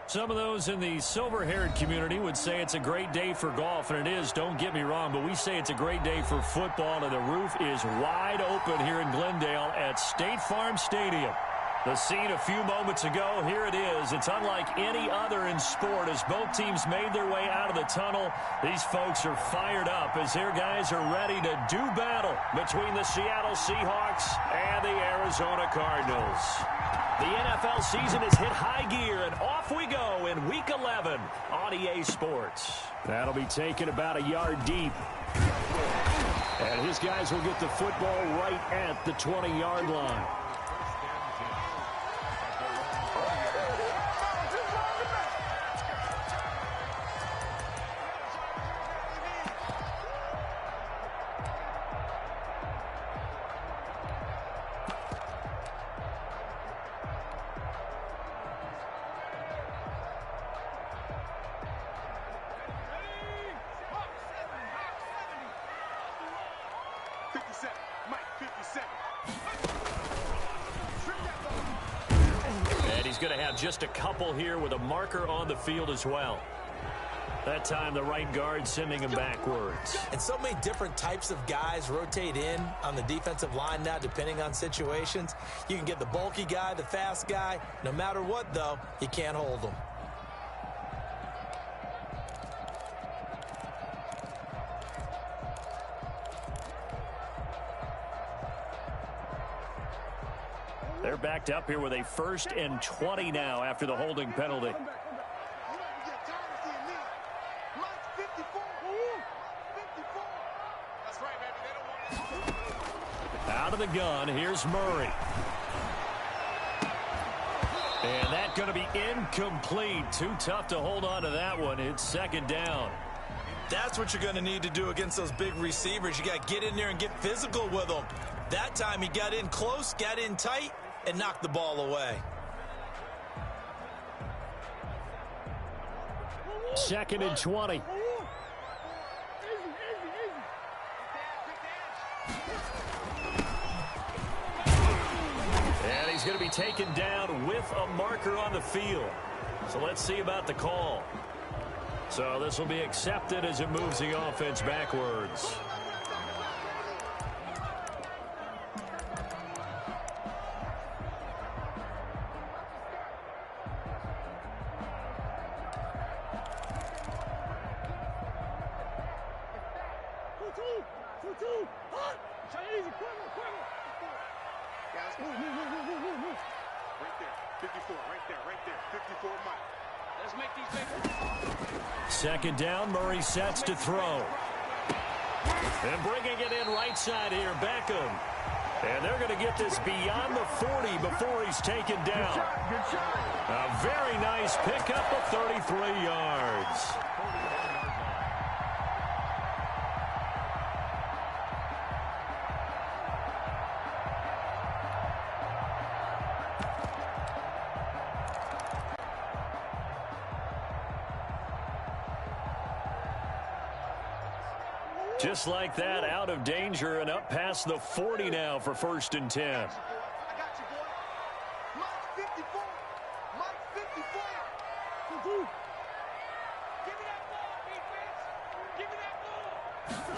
Some of those in the silver-haired community would say it's a great day for golf, and it is, don't get me wrong, but we say it's a great day for football, and the roof is wide open here in Glendale at State Farm Stadium. The scene a few moments ago, here it is. It's unlike any other in sport as both teams made their way out of the tunnel. These folks are fired up as their guys are ready to do battle between the Seattle Seahawks and the Arizona Cardinals. The NFL season has hit high gear, and off we go in Week 11 on EA Sports. That'll be taken about a yard deep. And his guys will get the football right at the 20-yard line. And he's going to have just a couple here with a marker on the field as well. That time the right guard sending him backwards. And so many different types of guys rotate in on the defensive line now depending on situations. You can get the bulky guy, the fast guy. No matter what, though, you can't hold them. They're backed up here with a 1st and 20 now after the holding penalty. Out of the gun, here's Murray. And that's going to be incomplete. Too tough to hold on to that one. It's 2nd down. That's what you're going to need to do against those big receivers. You got to get in there and get physical with them. That time he got in close, got in tight, and knocked the ball away. 2nd and 20. And he's going to be taken down with a marker on the field. So let's see about the call. So this will be accepted as it moves the offense backwards. Second down, Murray sets to throw. And bringing it in right side here, Beckham. And they're going to get this beyond the 40 before he's taken down. A very nice pickup of 33 yards. Just like that, out of danger and up past the 40 now for 1st and 10.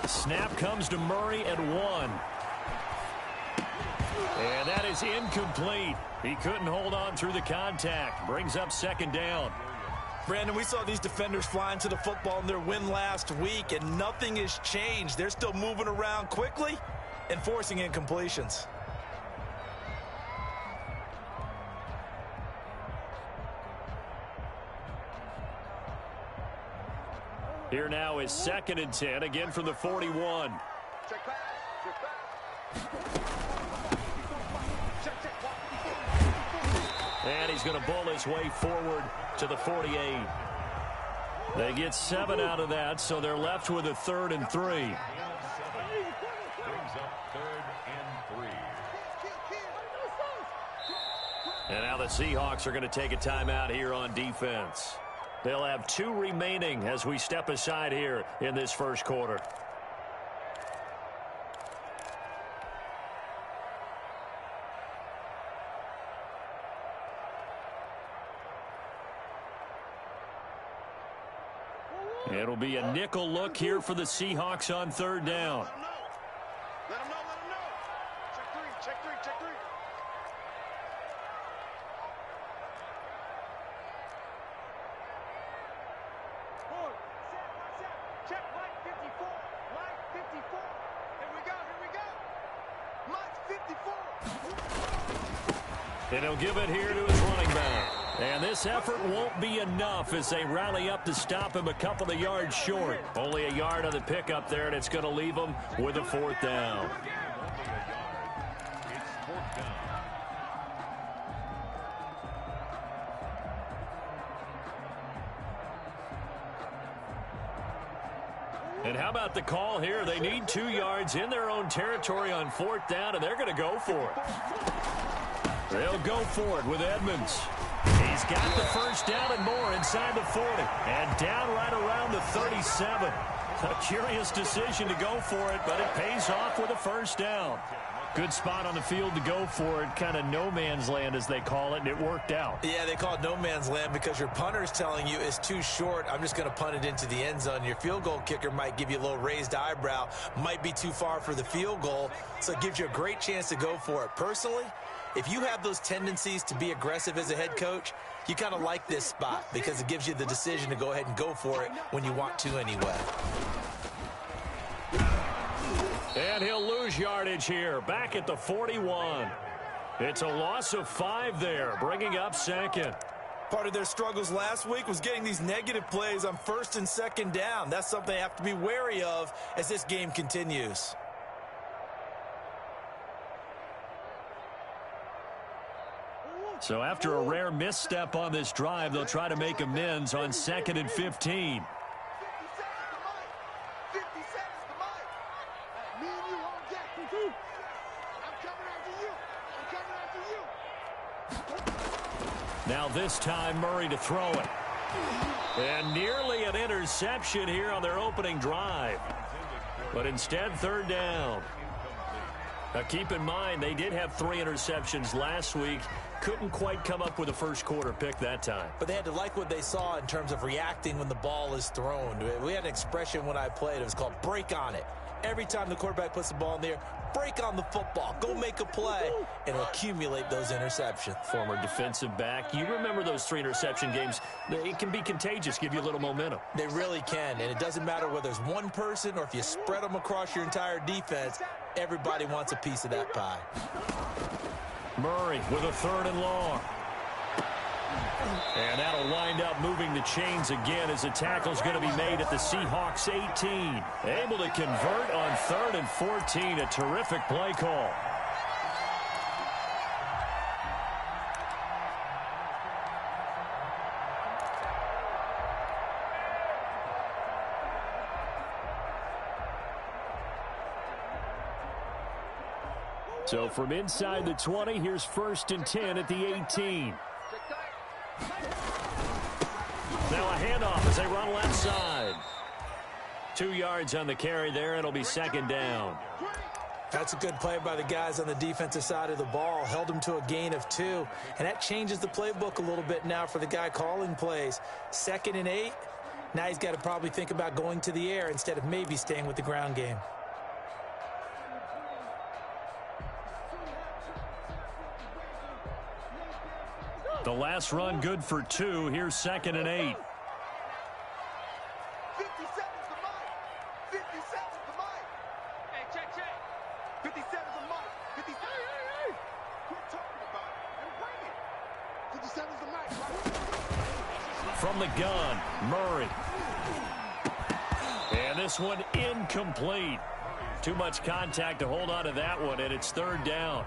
Snap comes to Murray at 1. And that is incomplete. He couldn't hold on through the contact. Brings up 2nd down. Brandon, we saw these defenders flying to the football in their win last week, and nothing has changed. They're still moving around quickly and forcing incompletions. Here now is 2nd and 10, again from the 41. And he's going to bull his way forward to the 48. They get 7 out of that, so they're left with a 3rd and 3. Brings up 3rd and 3. And now the Seahawks are going to take a timeout here on defense. They'll have 2 remaining as we step aside here in this first quarter. It'll be a nickel look here for the Seahawks on third down. Let him know. Check three. Check Mike 54. Mike 54. Here we go. Mike 54. And he'll give it here to his running back. And this effort won't be enough as they rally up to stop him a couple of yards short. Only a yard on the pickup there, and it's going to leave him with a fourth down. And how about the call here? They need 2 yards in their own territory on fourth down, and they're going to go for it. They'll go for it with Edmonds. He's got the first down and more inside the 40. And down right around the 37. A curious decision to go for it, but it pays off with a first down. Good spot on the field to go for it. Kind of no man's land, as they call it, and it worked out. Yeah, they call it no man's land because your punter is telling you it's too short. I'm just going to punt it into the end zone. Your field goal kicker might give you a little raised eyebrow. Might be too far for the field goal, so it gives you a great chance to go for it. Personally, if you have those tendencies to be aggressive as a head coach, you kind of like this spot because it gives you the decision to go ahead and go for it when you want to anyway. And he'll lose yardage here, back at the 41. It's a loss of 5 there, bringing up second. Part of their struggles last week was getting these negative plays on first and second down. That's something they have to be wary of as this game continues. So after a rare misstep on this drive, they'll try to make amends on 2nd and 15. Now this time Murray to throw it. And nearly an interception here on their opening drive. But instead, third down. Now keep in mind, they did have 3 interceptions last week. Couldn't quite come up with a first quarter pick that time. But they had to like what they saw in terms of reacting when the ball is thrown. We had an expression when I played. It was called break on it. Every time the quarterback puts the ball in there, break on the football. Go make a play and accumulate those interceptions. Former defensive back. You remember those 3 interception games. It can be contagious, give you a little momentum. They really can, and it doesn't matter whether it's one person or if you spread them across your entire defense. Everybody wants a piece of that pie. Murray with a 3rd and long. And that'll wind up moving the chains again as the tackle's going to be made at the Seahawks 18. Able to convert on 3rd and 14. A terrific play call. So from inside the 20, here's 1st and 10 at the 18. Now a handoff as they run left side. 2 yards on the carry there. It'll be 2nd down. That's a good play by the guys on the defensive side of the ball. Held them to a gain of 2. And that changes the playbook a little bit now for the guy calling plays. 2nd and 8. Now he's got to probably think about going to the air instead of maybe staying with the ground game. The last run good for 2. Here's 2nd and 8. 57's the mic. 57's the mic. Hey, check. 57's the mic. 57. Hey. Quit talking about it and bring it. 57's the mic. From the gun, Murray. And this one incomplete. Too much contact to hold on to that one, and it's 3rd down.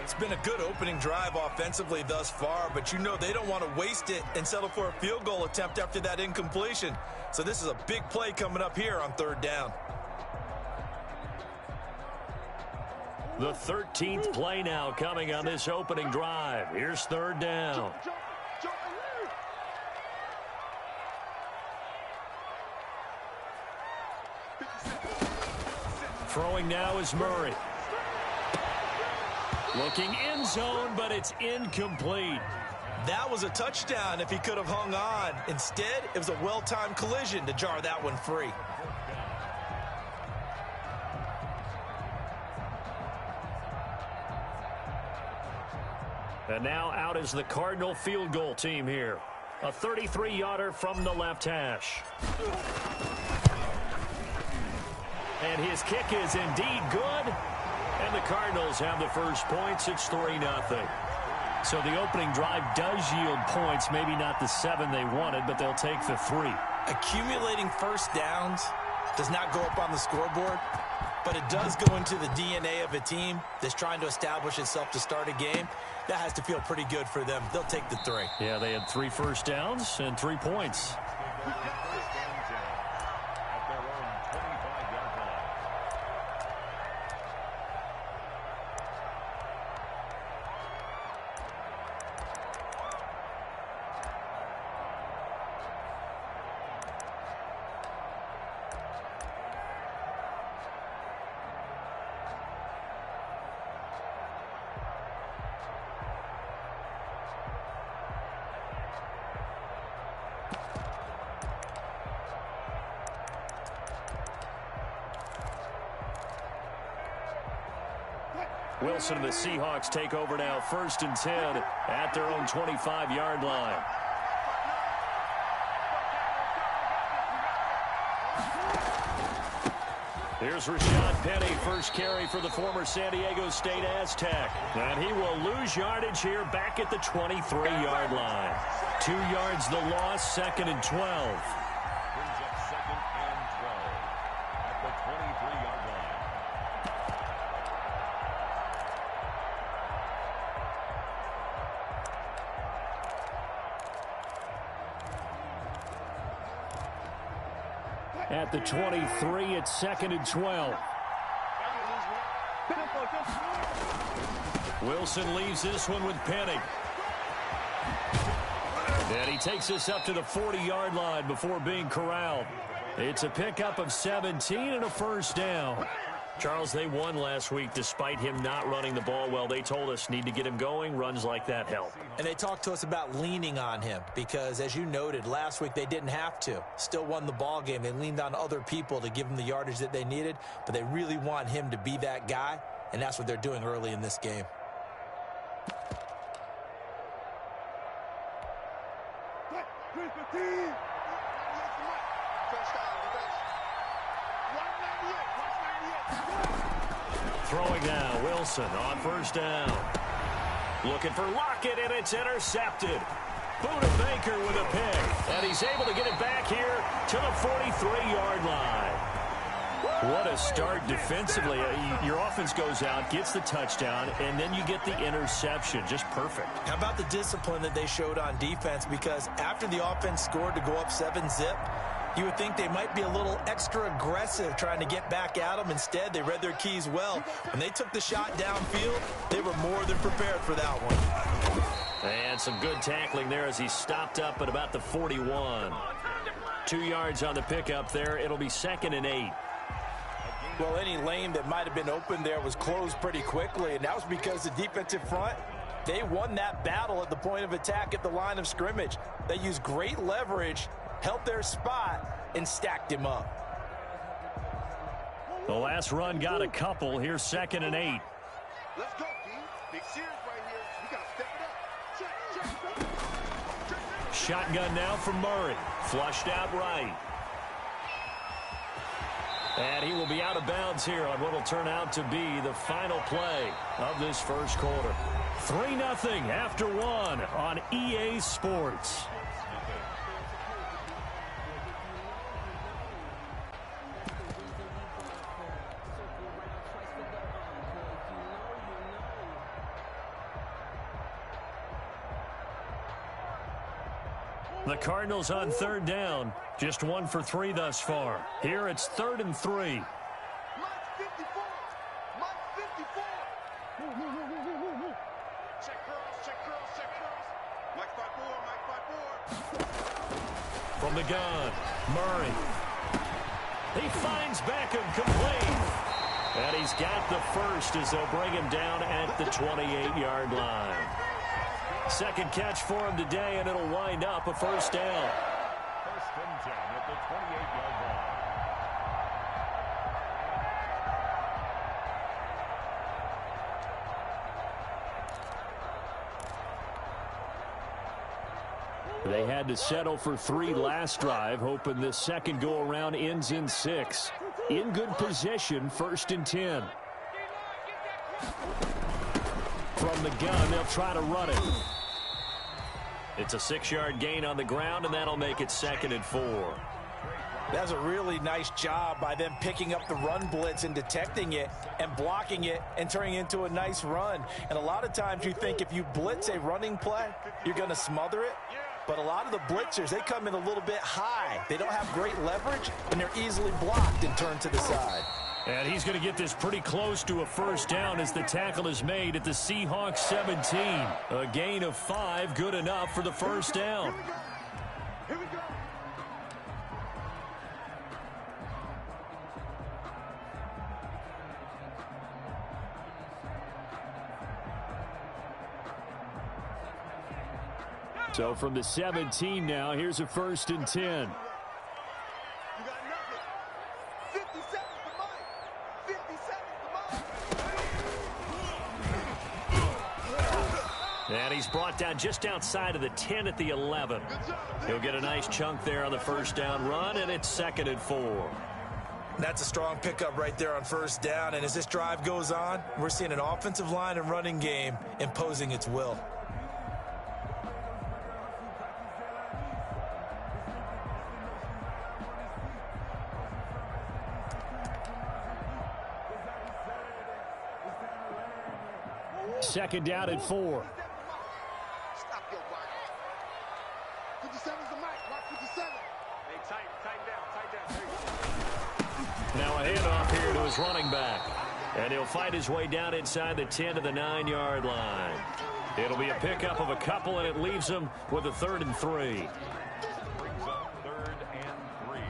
It's been a good opening drive offensively thus far, but you know they don't want to waste it and settle for a field goal attempt after that incompletion. So this is a big play coming up here on 3rd down. The 13th play now coming on this opening drive. Here's 3rd down. Throwing now is Murray. Looking end zone, but it's incomplete. That was a touchdown if he could have hung on. Instead, it was a well-timed collision to jar that one free. And now out is the Cardinal field goal team here. A 33-yarder from the left hash. And his kick is indeed good. And the Cardinals have the first points. It's 3-0. So the opening drive does yield points. Maybe not the 7 they wanted, but they'll take the 3. Accumulating first downs does not go up on the scoreboard, but it does go into the DNA of a team that's trying to establish itself to start a game. That has to feel pretty good for them. They'll take the 3. Yeah, they had 3 first downs and 3 points. Wilson and the Seahawks take over now, 1st and 10 at their own 25-yard line. Here's Rashad Penny, first carry for the former San Diego State Aztec. And he will lose yardage here back at the 23-yard line. 2 yards the loss, 2nd and 12. Brings up 2nd and 12 at the 23-yard line. At the 23, it's 2nd and 12. Wilson leaves this one with Penny. And he takes this up to the 40-yard line before being corralled. It's a pickup of 17 and a first down. Charles, they won last week despite him not running the ball well. They told us need to get him going. Runs like that help. And they talked to us about leaning on him because, as you noted, last week they didn't have to. Still won the ball game. They leaned on other people to give them the yardage that they needed, but they really want him to be that guy, and that's what they're doing early in this game. Throwing now, Wilson on first down. Looking for Lockett, and it's intercepted. Buda Baker with a pick, and he's able to get it back here to the 43-yard line. What a start defensively. Your offense goes out, gets the touchdown, and then you get the interception. Just perfect. How about the discipline that they showed on defense? Because after the offense scored to go up 7-zip, you would think they might be a little extra aggressive trying to get back at them. Instead, they read their keys well. When they took the shot downfield, they were more than prepared for that one. And some good tackling there as he stopped up at about the 41. 2 yards on the pickup there. It'll be 2nd and 8. Well, any lane that might have been open there was closed pretty quickly, and that was because the defensive front, they won that battle at the point of attack at the line of scrimmage. They used great leverage, held their spot, and stacked him up. The last run got a couple. Here's 2nd and 8. Let's go, D. Big series right here. We got to step it up. Check. Shotgun now from Murray. Flushed out right. And he will be out of bounds here on what will turn out to be the final play of this first quarter. 3-0 after 1 on EA Sports. The Cardinals on 3rd down. Just 1 for 3 thus far. Here it's 3rd and 3. Mike 54. Mike 54. Check curls, check curls, check curls. Mike 54, Mike 54. From the gun, Murray. He finds Beckham complete. And he's got the first as they'll bring him down at the 28-yard line. Second catch for him today, and it'll wind up a first down. First and 10 at the 28-yard line. They had to settle for 3 last drive, hoping this second go-around ends in 6. In good position, first and 10. From the gun, they'll try to run it. It's a 6-yard gain on the ground, and that'll make it second and 4. That's a really nice job by them picking up the run blitz and detecting it and blocking it and turning it into a nice run. And a lot of times you think if you blitz a running play, you're going to smother it. But a lot of the blitzers, they come in a little bit high. They don't have great leverage, and they're easily blocked and turned to the side. And he's going to get this pretty close to a first down as the tackle is made at the Seahawks 17. A gain of 5, good enough for the first down. Here we go. So from the 17 now, here's a first and 10. You got nothing. 57 for Mike. 57 for Mike. And he's brought down just outside of the 10 at the 11. He'll get a nice chunk there on the first down run, and it's second and 4. That's a strong pickup right there on first down. And as this drive goes on, we're seeing an offensive line and running game imposing its will. Second down and 4. Stop your body. 57's the mic. Mark 57. Hey, tighten down. Now a handoff here to his running back. And he'll fight his way down inside the 10 to the 9-yard line. It'll be a pickup of a couple, and it leaves him with a 3rd and 3. Brings up 3rd and 3.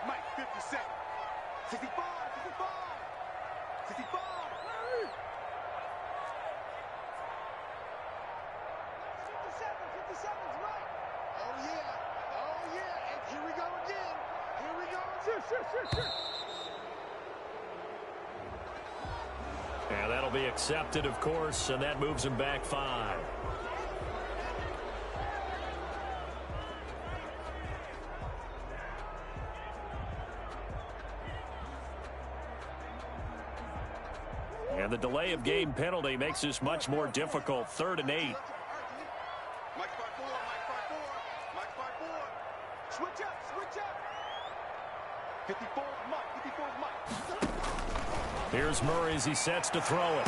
Mike, 57. 65, 65. 65. 57's right. Oh, yeah. Oh, yeah. And here we go again. Here we go. Shit. And that'll be accepted, of course, and that moves him back 5. And the delay of game penalty makes this much more difficult. 3rd and 8. Mike 5-4. Mike 5-4. Switch up. 54's Mike. Here's Murray as he sets to throw it.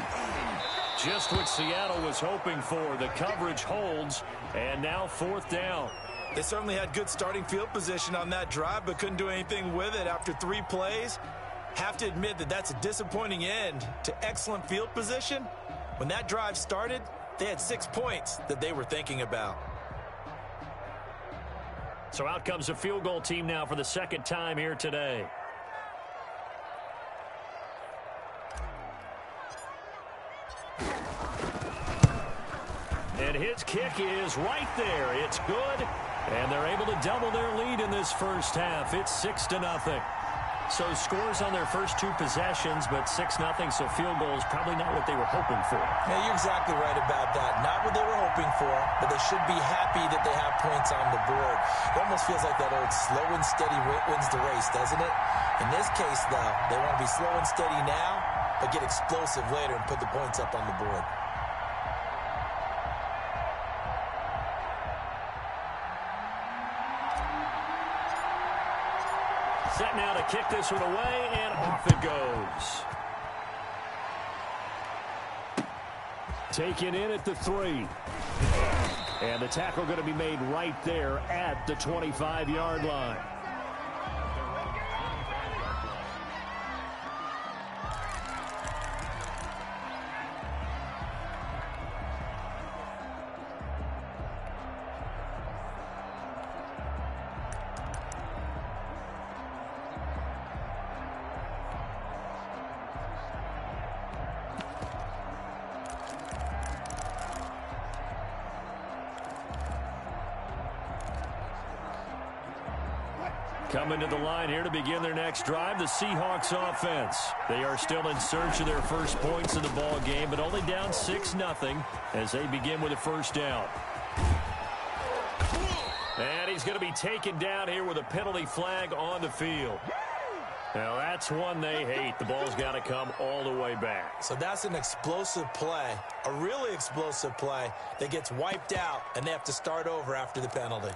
Just what Seattle was hoping for. The coverage holds, and now 4th down. They certainly had good starting field position on that drive, but couldn't do anything with it after 3 plays. Have to admit that that's a disappointing end to excellent field position. When that drive started, they had 6 points that they were thinking about. So out comes a field goal team now for the 2nd time here today. And his kick is right there. It's good. And they're able to double their lead in this first half. It's 6-0. So scores on their first 2 possessions, but 6-0, so field goal is probably not what they were hoping for. Yeah, you're exactly right about that. Not what they were hoping for, but they should be happy that they have points on the board. It almost feels like that old slow and steady wins the race, doesn't it? In this case, though, they want to be slow and steady now, but get explosive later and put the points up on the board. Set now to kick this one away, and off it goes. Taken in at the 3. And the tackle going to be made right there at the 25-yard line. Coming to the line here to begin their next drive, the Seahawks offense. They are still in search of their first points in the ball game, but only down 6-0 as they begin with a first down. And he's going to be taken down here with a penalty flag on the field. Now, that's one they hate. The ball's got to come all the way back. So that's an explosive play, a really explosive play that gets wiped out, and they have to start over after the penalty.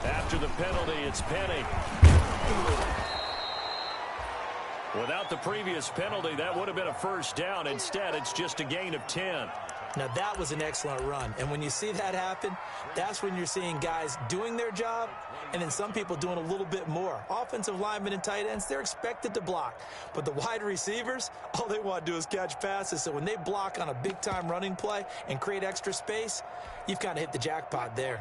After the penalty, it's Penny. Without the previous penalty, that would have been a first down. Instead, it's just a gain of 10. Now, that was an excellent run. And when you see that happen, that's when you're seeing guys doing their job and then some people doing a little bit more. Offensive linemen and tight ends, they're expected to block. But the wide receivers, all they want to do is catch passes. So when they block on a big-time running play and create extra space, you've kind of hit the jackpot there.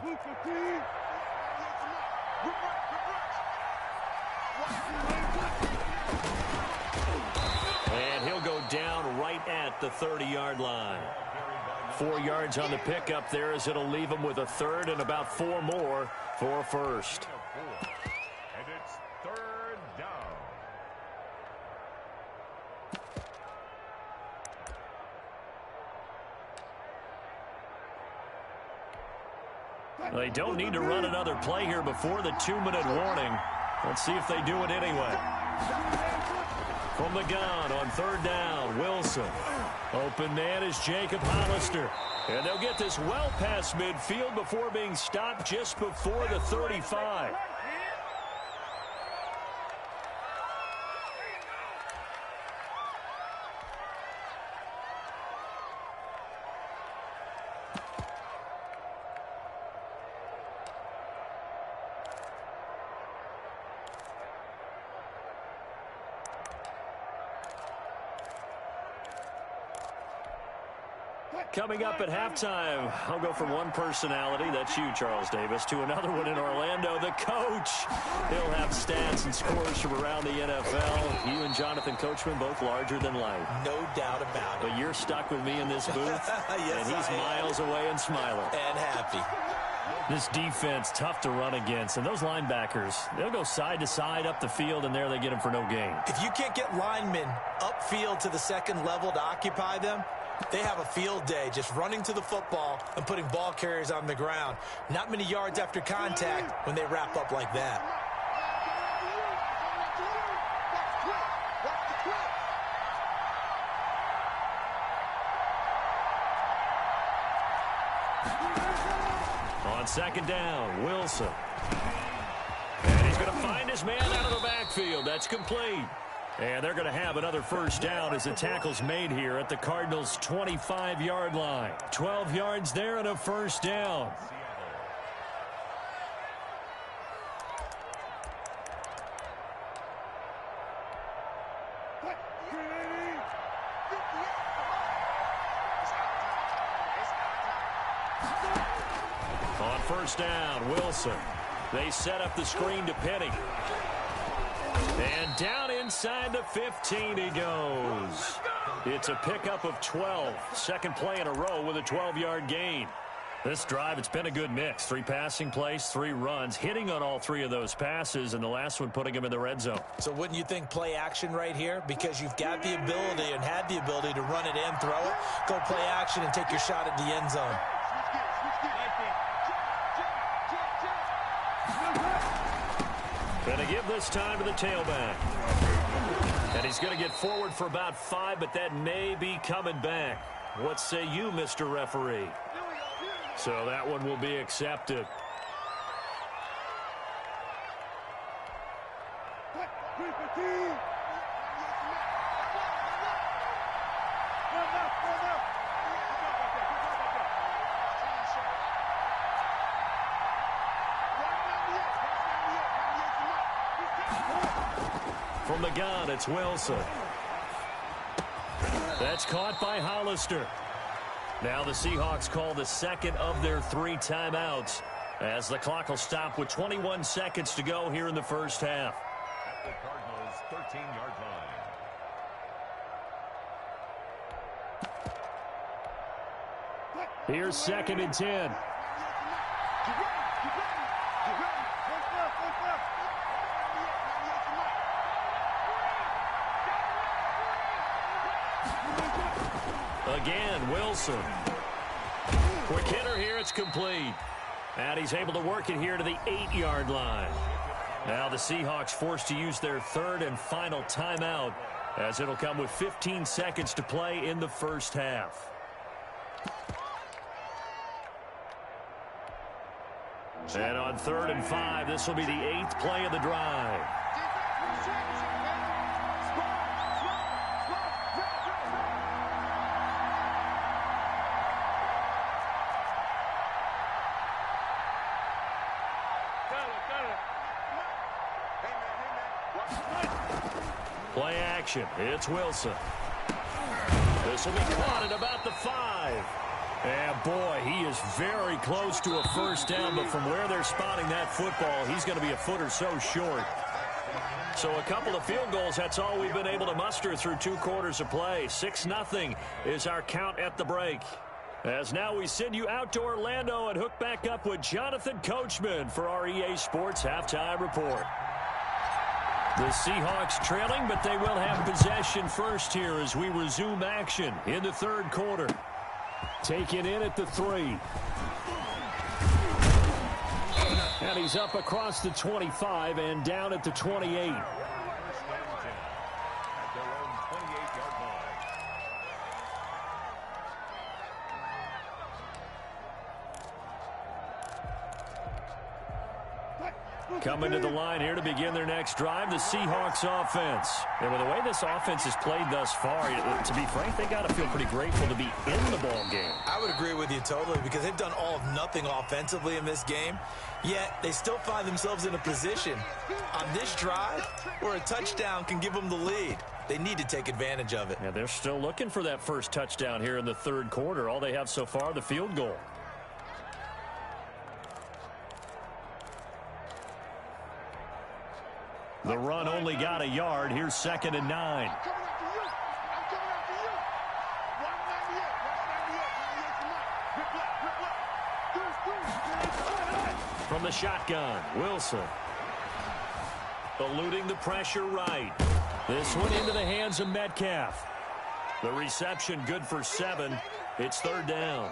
And he'll go down right at the 30-yard line. 4 yards on the pickup there as it'll leave him with a third and about 4 more for a first. And it's third down. They don't need to run another play here before the 2-minute warning. Let's see if they do it anyway. From the gun on third down, Wilson. Open man is Jacob Hollister. And they'll get this well past midfield before being stopped just before the 35. Coming up at halftime, I'll go from one personality, that's you, Charles Davis, to another one in Orlando, the coach. He'll have stats and scores from around the NFL. You and Jonathan Coachman, both larger than life. No doubt about it. But you're stuck with me in this booth, Yes, and he's miles away and smiling. And happy. This defense, tough to run against. And those linebackers, they'll go side to side up the field, and there they get them for no gain. If you can't get linemen upfield to the second level to occupy them, they have a field day just running to the football and putting ball carriers on the ground. Not many yards after contact when they wrap up like that. On second down, Wilson. And he's going to find his man out of the backfield. That's complete. And they're going to have another first down as the tackle's made here at the Cardinals' 25-yard line. 12 yards there and a first down. On first down, Wilson. They set up the screen to Penny. And down inside the 15 he goes. It's a pickup of 12. Second play in a row with a 12-yard gain. This drive, it's been a good mix. 3 passing plays, 3 runs, hitting on all 3 of those passes, and the last one putting him in the red zone. So wouldn't you think play action right here? Because you've got the ability and had the ability to run it in, throw it, go play action, and take your shot at the end zone. Going to give this time to the tailback. And he's going to get forward for about 5, but that may be coming back. What say you, Mr. Referee? So that one will be accepted. From the gun, it's Wilson. That's caught by Hollister. Now the Seahawks call the second of their 3 timeouts as the clock will stop with 21 seconds to go here in the first half. At the Cardinals' 13-yard line. Here's 2nd and 10. Again, Wilson. Quick hitter here, it's complete. And he's able to work it here to the 8-yard line. Now the Seahawks forced to use their 3rd and final timeout as it'll come with 15 seconds to play in the first half. And on 3rd and 5, this will be the 8th play of the drive. Play action. It's Wilson. This will be caught at about the 5. And boy, he is very close to a first down, but from where they're spotting that football, he's going to be a foot or so short. So a couple of field goals, that's all we've been able to muster through 2 quarters of play. 6-0 is our count at the break. As now we send you out to Orlando and hook back up with Jonathan Coachman for our EA Sports Halftime Report. The Seahawks trailing, but they will have possession first here as we resume action in the 3rd quarter. Taken in at the 3. And he's up across the 25 and down at the 28. Coming to the line here to begin their next drive, the Seahawks offense. And with the way this offense has played thus far, to be frank, they got to feel pretty grateful to be in the ball game. I would agree with you totally because they've done all of nothing offensively in this game, yet they still find themselves in a position on this drive where a touchdown can give them the lead. They need to take advantage of it. Yeah, they're still looking for that first touchdown here in the 3rd quarter. All they have so far, the field goal. The run only got a yard. Here's 2nd and 9. From the shotgun, Wilson. Eluding the pressure right. This one into the hands of Metcalf. The reception good for 7. It's 3rd down.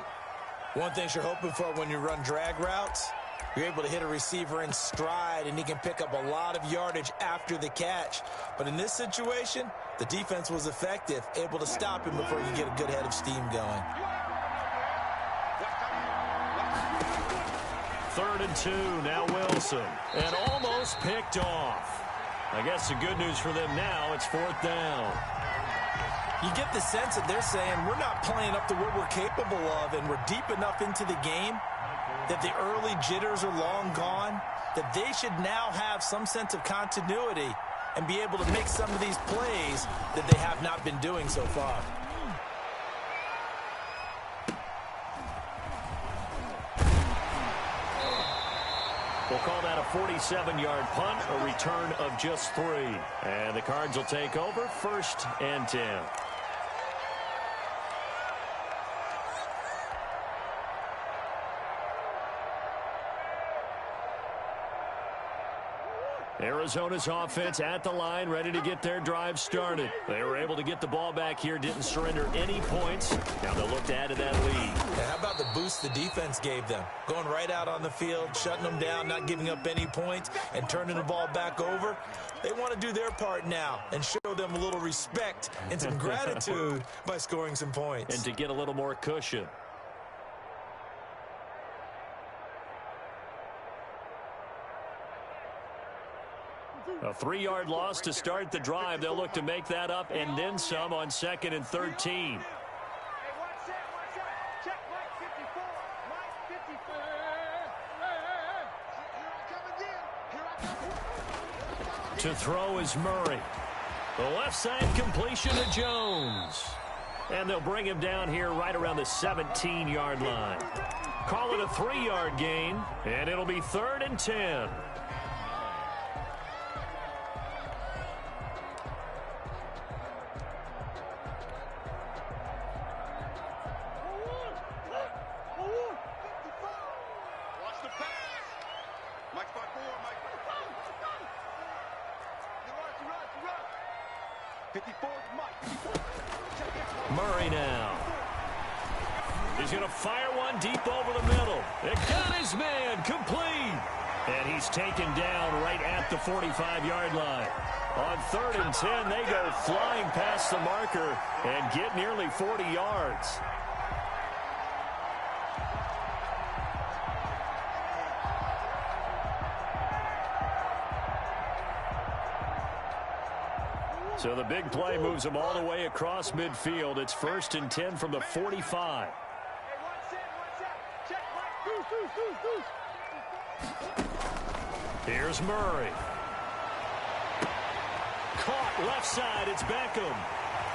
One thing you're hoping for when you run drag routes, you're able to hit a receiver in stride, and he can pick up a lot of yardage after the catch. But in this situation, the defense was effective, able to stop him before you get a good head of steam going. 3rd and 2, now Wilson. And almost picked off. I guess the good news for them now, it's 4th down. You get the sense that they're saying we're not playing up to what we're capable of, and we're deep enough into the game that the early jitters are long gone, that they should now have some sense of continuity and be able to make some of these plays that they have not been doing so far. We'll call that a 47-yard punt, a return of just 3. And the Cards will take over 1st and 10. Arizona's offense at the line, ready to get their drive started. They were able to get the ball back here, didn't surrender any points. Now they'll look to add to that lead. Yeah, how about the boost the defense gave them? Going right out on the field, shutting them down, not giving up any points, and turning the ball back over. They want to do their part now and show them a little respect and some gratitude by scoring some points. And to get a little more cushion. A 3-yard loss to start the drive. They'll look to make that up and then some on 2nd and 13. To throw is Murray. The left side completion to Jones. And they'll bring him down here right around the 17-yard line. Call it a 3-yard gain, and it'll be 3rd and 10. Watch the pass. Mike 5-4, Mike. You're right. 54, Mike. Murray now. He's going to fire one deep over the middle. It got his man complete. And he's taken down right at the 45-yard line. On 3rd and 10, they go flying past the marker and get nearly 40 yards. So the big play moves them all the way across midfield. It's 1st and 10 from the 45. Here's Murray. Caught left side. It's Beckham.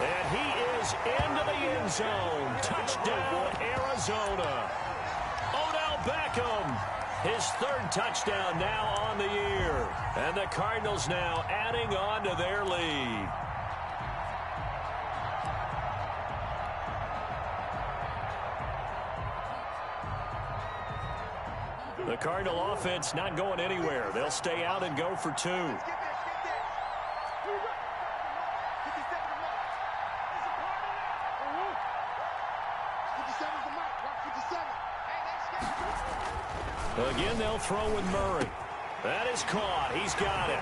And he is into the end zone. Touchdown, Arizona. Odell Beckham. His 3rd touchdown now on the year. And the Cardinals now adding on to their lead. The Cardinal offense not going anywhere. They'll stay out and go for 2. Again, they'll throw with Murray. That is caught. He's got it.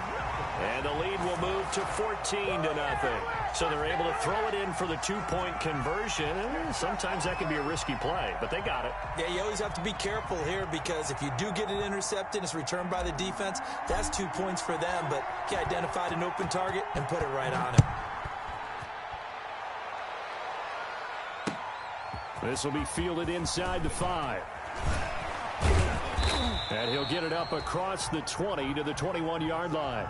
And the lead will move to 14-0. So they're able to throw it in for the 2-point conversion. Sometimes that can be a risky play, but they got it. Yeah, you always have to be careful here because if you do get it intercepted, it's returned by the defense, that's 2 points for them. But he identified an open target and put it right on him. This will be fielded inside the 5. And he'll get it up across the 20 to the 21-yard line.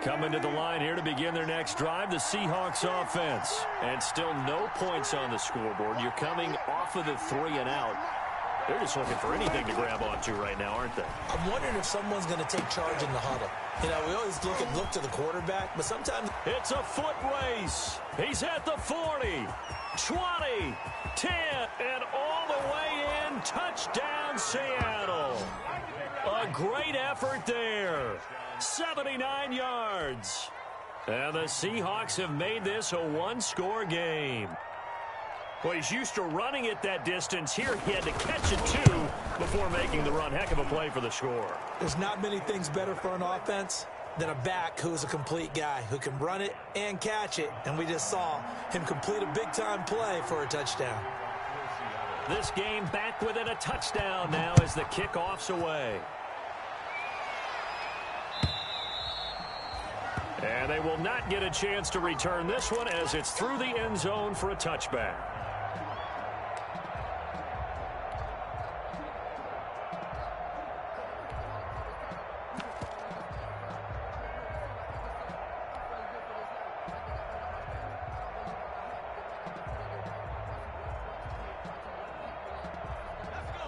Coming to the line here to begin their next drive, the Seahawks offense. And still no points on the scoreboard. You're coming off of the 3 and out. They're just looking for anything to grab onto right now, aren't they? I'm wondering if someone's going to take charge in the huddle. You know, we always look to the quarterback, but sometimes it's a foot race. He's at the 40, 20, 10, and all the way in. Touchdown, Seattle. A great effort there. 79 yards. And the Seahawks have made this a one-score game. Well, he's used to running it that distance. Here he had to catch it, too, before making the run. Heck of a play for the score. There's not many things better for an offense than a back who's a complete guy who can run it and catch it. And we just saw him complete a big-time play for a touchdown. This game back within a touchdown now as the kickoff's away. And they will not get a chance to return this one as it's through the end zone for a touchback.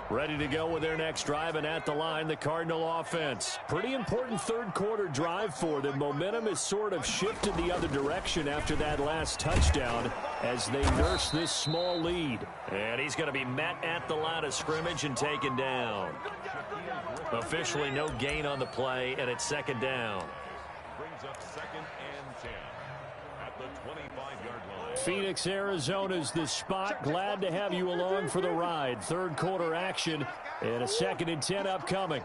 Ready to go with their next drive, and at the line, the Cardinal offense. Pretty important third-quarter drive for them. Momentum has sort of shifted the other direction after that last touchdown as they nurse this small lead. And he's going to be met at the line of scrimmage and taken down. Officially no gain on the play, and it's 2nd down. Brings up 2nd and 10 at the 25-yard line. Phoenix, Arizona's the spot. Glad to have you along for the ride. Third quarter action and a 2nd and 10 upcoming.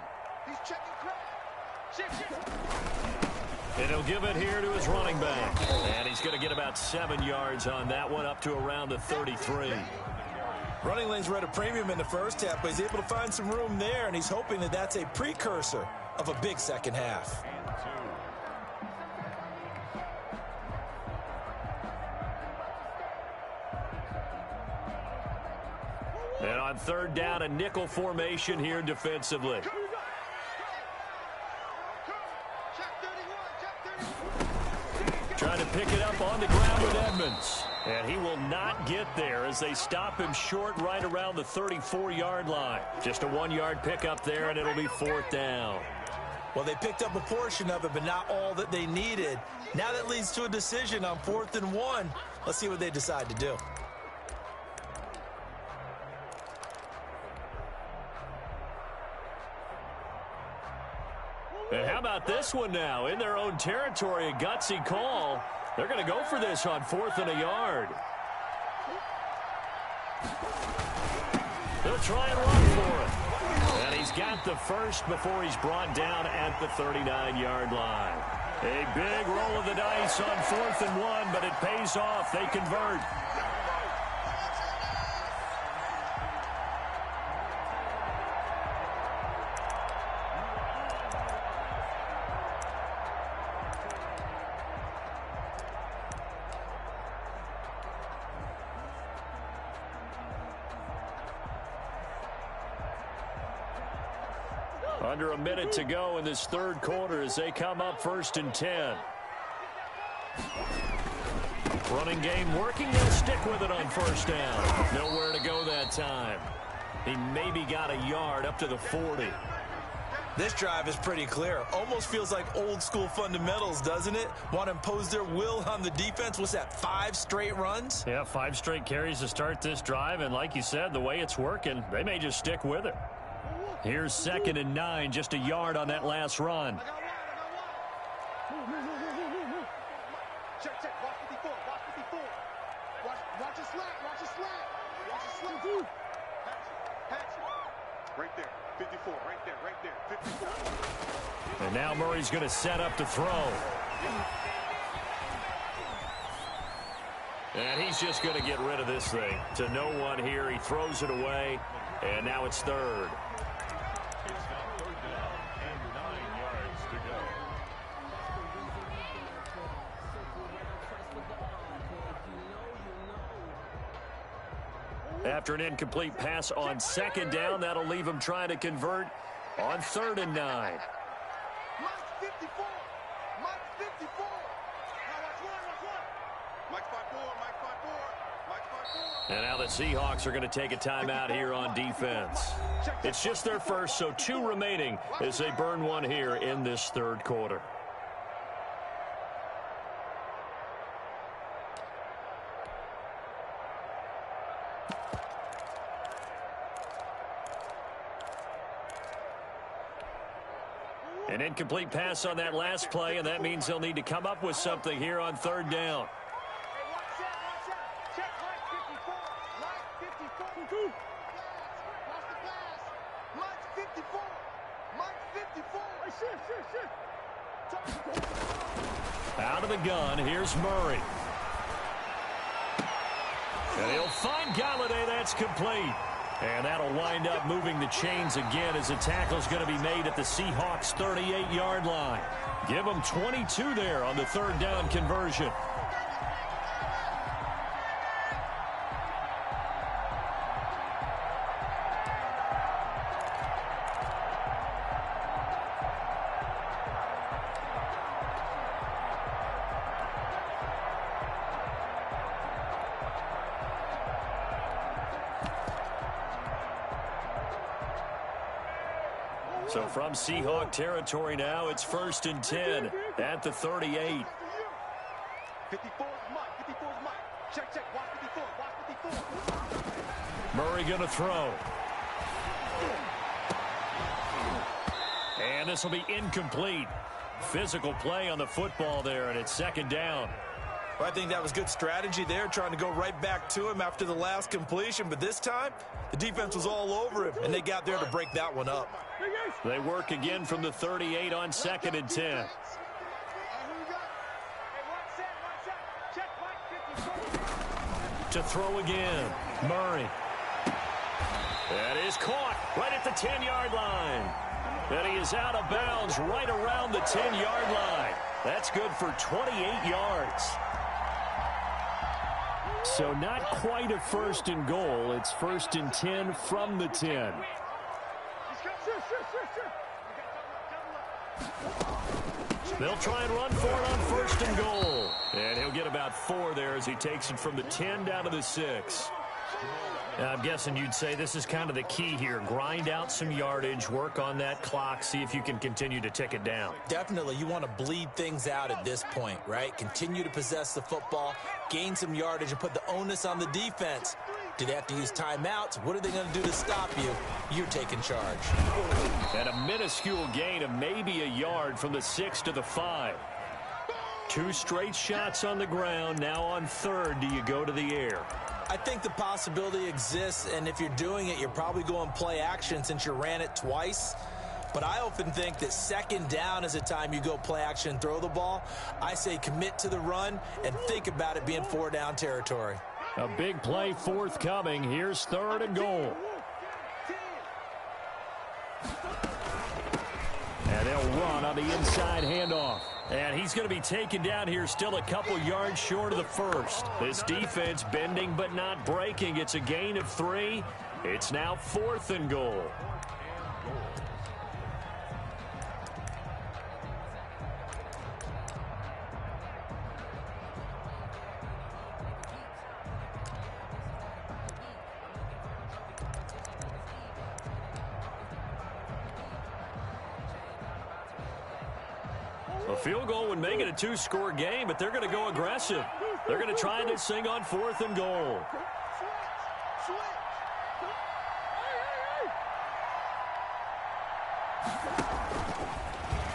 And he'll give it here to his running back. And he's going to get about 7 yards on that one, up to around the 33. Running lanes were at a premium in the first half, but he's able to find some room there, and he's hoping that that's a precursor of a big second half. And on third down, a nickel formation here defensively. Trying to pick it up on the ground with Edmonds. And he will not get there as they stop him short right around the 34-yard line. Just a 1-yard pickup there, and it'll be fourth down. Well, they picked up a portion of it, but not all that they needed. Now that leads to a decision on 4th and 1. Let's see what they decide to do. And how about this one now? In their own territory, a gutsy call. They're going to go for this on 4th and a yard. They'll try and run for it. And he's got the first before he's brought down at the 39-yard line. A big roll of the dice on 4th and 1, but it pays off. They convert. Under a minute to go in this third quarter as they come up 1st and 10. Running game working. They'll stick with it on 1st down. Nowhere to go that time. He maybe got a yard up to the 40. This drive is pretty clear. Almost feels like old school fundamentals, doesn't it? Want to impose their will on the defense. What's that, 5 straight runs? Yeah, 5 straight carries to start this drive. And like you said, the way it's working, they may just stick with it. Here's 2nd and 9, just a yard on that last run. Check, watch 54, watch 54. Watch your slack, watch your slack. Watch your slack. Patch it. Right there, 54, right there, 54. And now Murray's going to set up to throw. And he's just going to get rid of this thing. To no one here, he throws it away, and now it's 3rd. After an incomplete pass on 2nd down, that'll leave him trying to convert on 3rd and 9. Mike 54. Mike 54. Now watch one. Mike 54. Mike 54. Mike 54. And now the Seahawks are going to take a timeout here on defense. It's just their first, so 2 remaining as they burn one here in this third quarter. An incomplete pass on that last play, and that means they'll need to come up with something here on 3rd down. Hey, watch out. Check Mike 54. Mike 54. Watch the glass. Mike 54. Mike 54. Out of the gun, here's Murray. And he'll find Galladay. That's complete. And that'll wind up moving the chains again as the tackle's going to be made at the Seahawks' 38-yard line. Give them 22 there on the 3rd down conversion. So from Seahawk territory now, it's 1st and 10 at the 38. 54 is Mike. 54 is Mike. Check. Watch 54. Watch 54. Murray going to throw. And this will be incomplete. Physical play on the football there, and it's 2nd down. Well, I think that was good strategy there, trying to go right back to him after the last completion. But this time, the defense was all over him, and they got there to break that one up. They work again from the 38 on 2nd and 10. To throw again, Murray. That is caught right at the 10-yard line. And he is out of bounds right around the 10-yard line. That's good for 28 yards. So not quite a first and goal. It's first and 10 from the 10. They'll try and run for it on first and goal. And he'll get about 4 there as he takes it from the 10 down to the 6. I'm guessing you'd say this is kind of the key here. Grind out some yardage, work on that clock, see if you can continue to tick it down. Definitely. You want to bleed things out at this point, right? Continue to possess the football, gain some yardage, and put the onus on the defense. Do they have to use timeouts? What are they going to do to stop you? You're taking charge. And a minuscule gain of maybe a yard from the 6 to the 5. 2 straight shots on the ground. Now on third, do you go to the air? I think the possibility exists, and if you're doing it, you're probably going play action since you ran it twice. But I often think that second down is a time you go play action and throw the ball. I say commit to the run and think about it being 4-down territory. A big play forthcoming. Here's third and goal. And they'll run on the inside handoff. And he's going to be taken down here still a couple yards short of the first. This defense bending but not breaking. It's a gain of 3. It's now 4th and goal. A field goal would make it a 2-score game, but they're going to go aggressive. They're going to try this thing on 4th and goal.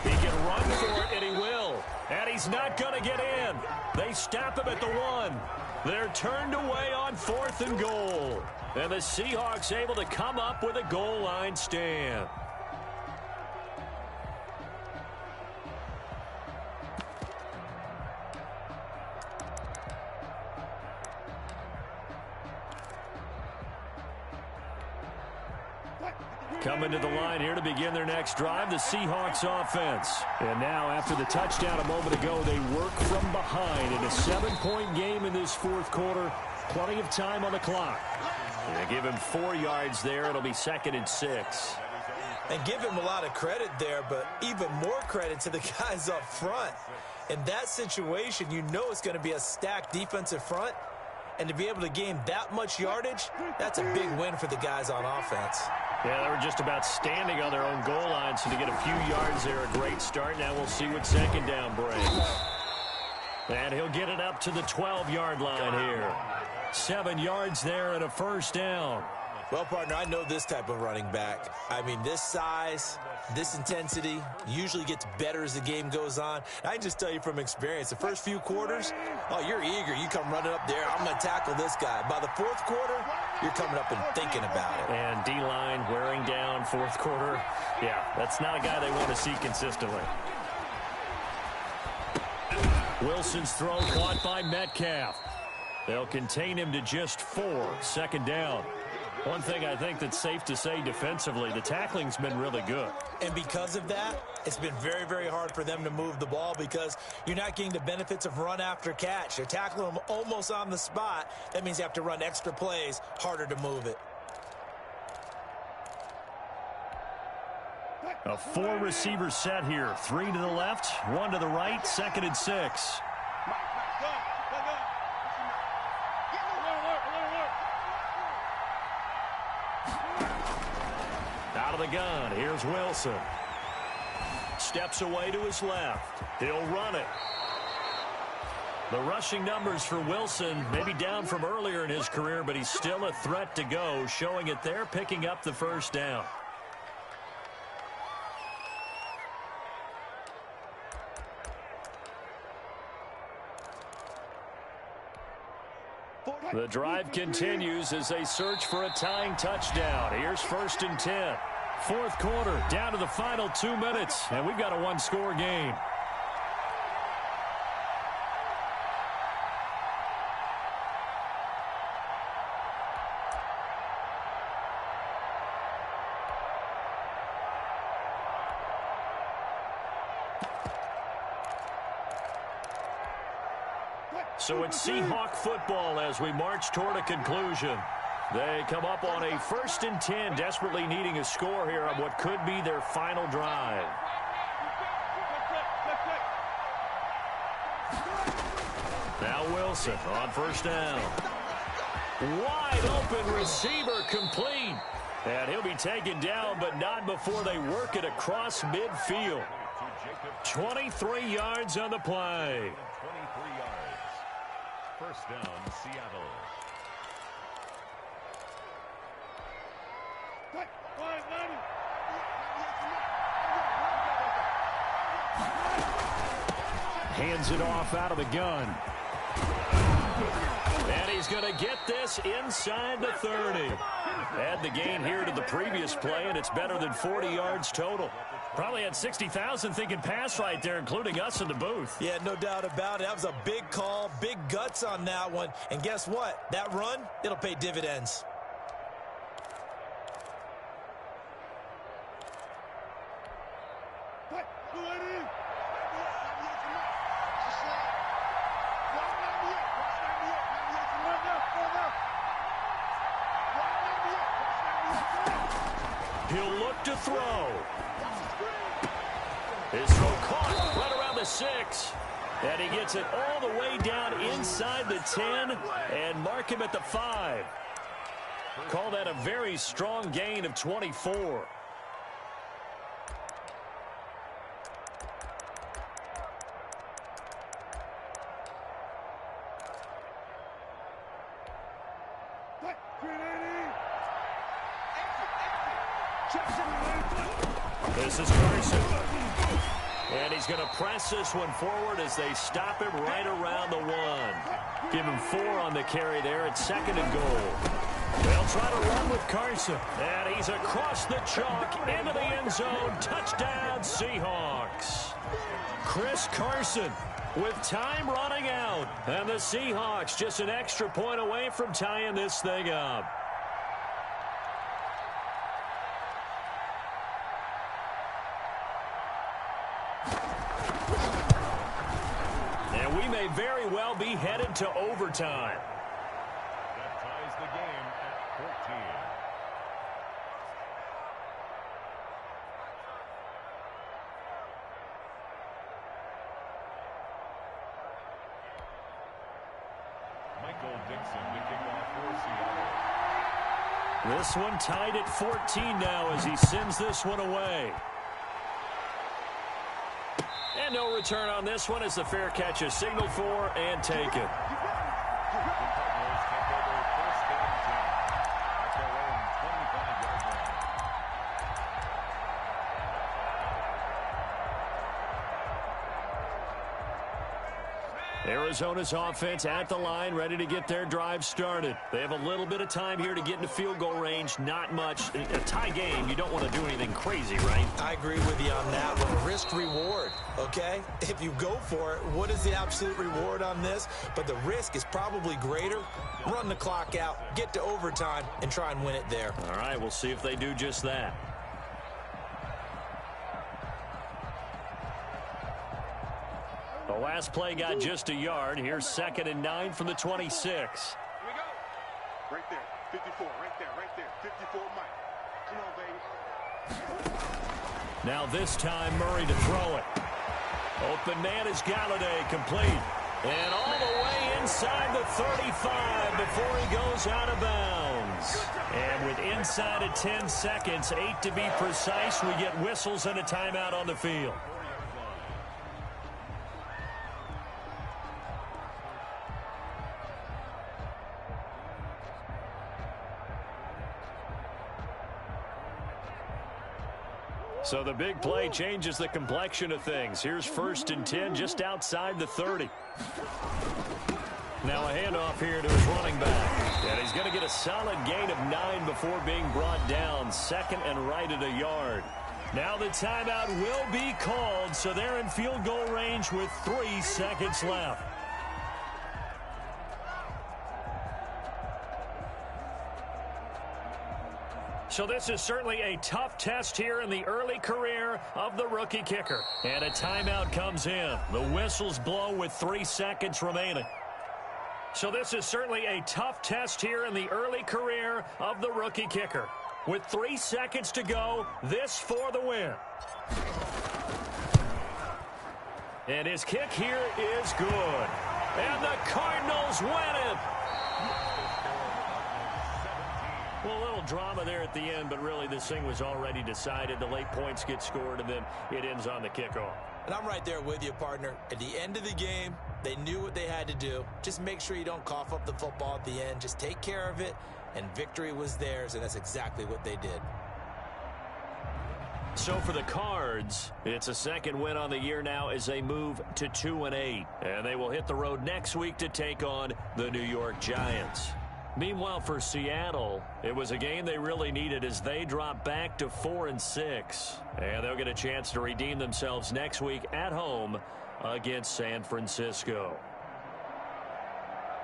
He can run for it, and he will. And he's not going to get in. They stop him at the 1. They're turned away on 4th and goal. And the Seahawks able to come up with a goal line stand. Coming to the line here to begin their next drive, the Seahawks offense. And now, after the touchdown a moment ago, they work from behind in a 7-point game in this 4th quarter. Plenty of time on the clock. And they give him 4 yards there. It'll be 2nd and 6. And give him a lot of credit there, but even more credit to the guys up front. In that situation, you know it's going to be a stacked defensive front. And to be able to gain that much yardage, that's a big win for the guys on offense. Yeah, they were just about standing on their own goal line, so to get a few yards there, a great start. Now we'll see what second down brings. And he'll get it up to the 12-yard line here. 7 yards there and a first down. Well, partner, I know this type of running back. I mean, this size, this intensity usually gets better as the game goes on. And I can just tell you from experience, the first few quarters, oh, you're eager. You come running up there. I'm going to tackle this guy. By the 4th quarter, you're coming up and thinking about it. And D-line wearing down 4th quarter. Yeah, that's not a guy they want to see consistently. Wilson's throw caught by Metcalf. They'll contain him to just 4. 2nd down. One thing I think that's safe to say defensively, the tackling's been really good. And because of that, it's been very, very hard for them to move the ball because you're not getting the benefits of run after catch. They're tackling them almost on the spot. That means you have to run extra plays, harder to move it. A 4-receiver set here. 3 to the left, 1 to the right, 2nd and 6. Out of the gun, here's Wilson. Steps away to his left. He'll run it. The rushing numbers for Wilson may be down from earlier in his career, but he's still a threat to go, showing it there, picking up the first down. The drive continues as they search for a tying touchdown. Here's 1st and 10. 4th quarter, down to the final 2 minutes, and we've got a 1-score game. So it's Seahawk football as we march toward a conclusion. They come up on a 1st and 10, desperately needing a score here on what could be their final drive. Now Wilson on 1st down. Wide open receiver complete. And he'll be taken down, but not before they work it across midfield. 23 yards on the play. 23 yards. 1st down, Seattle. Hands it off out of the gun. And he's going to get this inside the 30. Add the gain here to the previous play, and it's better than 40 yards total. Probably had 60,000 thinking pass right there, including us in the booth. Yeah, no doubt about it. That was a big call, big guts on that one. And guess what? That run, it'll pay dividends. He'll look to throw. His throw caught right around the 6. And he gets it all the way down inside the 10 and mark him at the 5. Call that a very strong gain of 24. This is Carson. And he's going to press this one forward as they stop him right around the 1. Give him 4 on the carry there at 2nd and goal. They'll try to run with Carson. And he's across the chalk into the end zone. Touchdown, Seahawks. Chris Carson with time running out. And the Seahawks just an extra point away from tying this thing up. And we may very well be headed to overtime. That ties the game at 14. Michael Dixon to kick off for Seattle. This one tied at 14 now as he sends this one away. And no return on this one as the fair catch is signaled for and taken. The Cardinals take over 1st and 10 at their own 25-yard line. Arizona's offense at the line, ready to get their drive started. They have a little bit of time here to get into field goal range. Not much. A tie game, you don't want to do anything crazy, right? I agree with you on that one. Risk-reward, okay? If you go for it, what is the absolute reward on this? But the risk is probably greater. Run the clock out, get to overtime, and try and win it there. All right, we'll see if they do just that. The last play got just a yard. Here's 2nd and 9 from the 26. Here we go. Right there. 54. Right there. Right there. 54, Mike. Come on, baby. Now this time, Murray to throw it. Open man is Galladay, complete. And all the way inside the 35 before he goes out of bounds. And with inside of 10 seconds, 8 to be precise, we get whistles and a timeout on the field. So the big play changes the complexion of things. Here's 1st and 10 just outside the 30. Now a handoff here to his running back. And he's going to get a solid gain of 9 before being brought down. 2nd and right at a yard. Now the timeout will be called, so they're in field goal range with 3 seconds left. So this is certainly a tough test here in the early career of the rookie kicker. And a timeout comes in. The whistles blow with 3 seconds remaining. So this is certainly a tough test here in the early career of the rookie kicker. With 3 seconds to go, this for the win. And his kick here is good. And the Cardinals win it. Well, a little drama there at the end, but really this thing was already decided. The late points get scored, and then it ends on the kickoff. And I'm right there with you, partner. At the end of the game, they knew what they had to do. Just make sure you don't cough up the football at the end. Just take care of it, and victory was theirs, and that's exactly what they did. So for the Cards, it's a second win on the year now as they move to 2-8. And they will hit the road next week to take on the New York Giants. Meanwhile, for Seattle, it was a game they really needed as they drop back to 4-6. And they'll get a chance to redeem themselves next week at home against San Francisco.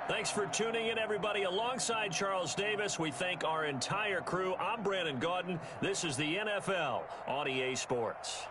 Thanks for tuning in, everybody. Alongside Charles Davis, we thank our entire crew. I'm Brandon Gaudin. This is the NFL on EA Sports.